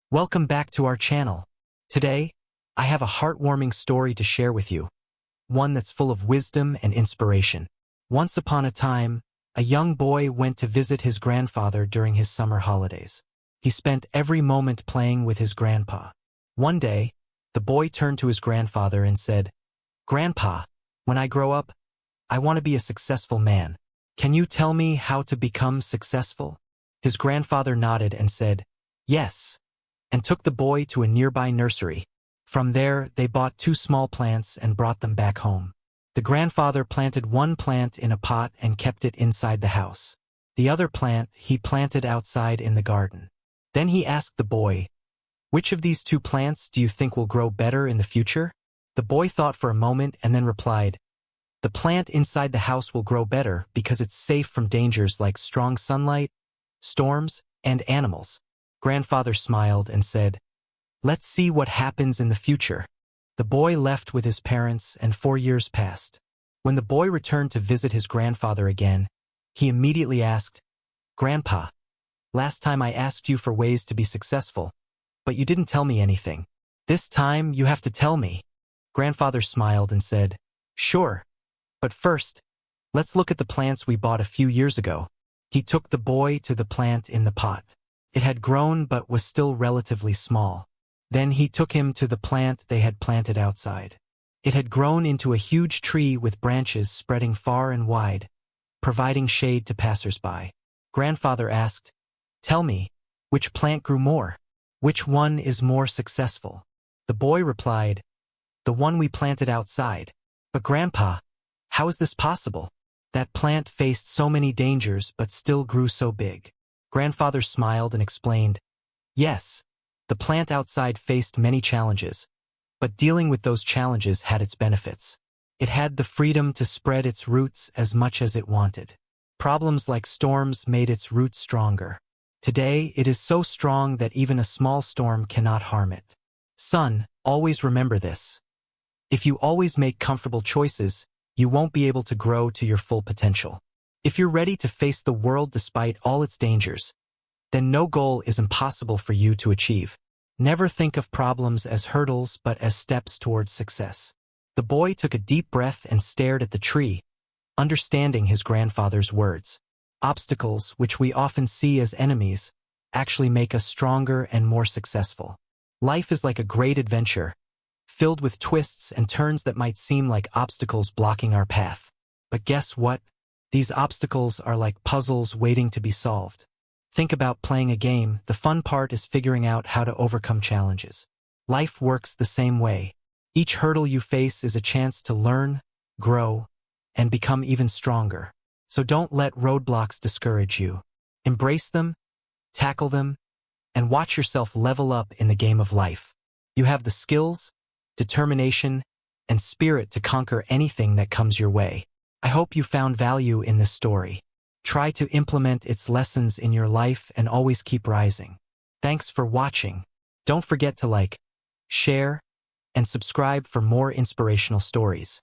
Welcome back to our channel. Today, I have a heartwarming story to share with you, one that's full of wisdom and inspiration. Once upon a time, a young boy went to visit his grandfather during his summer holidays. He spent every moment playing with his grandpa. One day, the boy turned to his grandfather and said, "Grandpa, when I grow up, I want to be a successful man. Can you tell me how to become successful?" His grandfather nodded and said, "Yes," and took the boy to a nearby nursery. From there, they bought 2 small plants and brought them back home. The grandfather planted one plant in a pot and kept it inside the house. The other plant he planted outside in the garden. Then he asked the boy, "Which of these 2 plants do you think will grow better in the future?" The boy thought for a moment and then replied, "The plant inside the house will grow better because it's safe from dangers like strong sunlight, storms, and animals." Grandfather smiled and said, "Let's see what happens in the future." The boy left with his parents and 4 years passed. When the boy returned to visit his grandfather again, he immediately asked, "Grandpa, last time I asked you for ways to be successful, but you didn't tell me anything. This time you have to tell me." Grandfather smiled and said, "Sure, but first, let's look at the plants we bought a few years ago." He took the boy to the plant in the pot. It had grown but was still relatively small. Then he took him to the plant they had planted outside. It had grown into a huge tree with branches spreading far and wide, providing shade to passers-by. Grandfather asked, "Tell me, which plant grew more? Which one is more successful?" The boy replied, "The one we planted outside." "But Grandpa, how is this possible? That plant faced so many dangers but still grew so big." Grandfather smiled and explained, "Yes, the plant outside faced many challenges, but dealing with those challenges had its benefits. It had the freedom to spread its roots as much as it wanted. Problems like storms made its roots stronger. Today, it is so strong that even a small storm cannot harm it." Son, always remember this. If you always make comfortable choices, you won't be able to grow to your full potential. If you're ready to face the world despite all its dangers, then no goal is impossible for you to achieve. Never think of problems as hurdles but as steps towards success. The boy took a deep breath and stared at the tree, understanding his grandfather's words. Obstacles, which we often see as enemies, actually make us stronger and more successful. Life is like a great adventure, filled with twists and turns that might seem like obstacles blocking our path. But guess what? These obstacles are like puzzles waiting to be solved. Think about playing a game. The fun part is figuring out how to overcome challenges. Life works the same way. Each hurdle you face is a chance to learn, grow, and become even stronger. So don't let roadblocks discourage you. Embrace them, tackle them, and watch yourself level up in the game of life. You have the skills, determination, and spirit to conquer anything that comes your way. I hope you found value in this story. Try to implement its lessons in your life and always keep rising. Thanks for watching. Don't forget to like, share, and subscribe for more inspirational stories.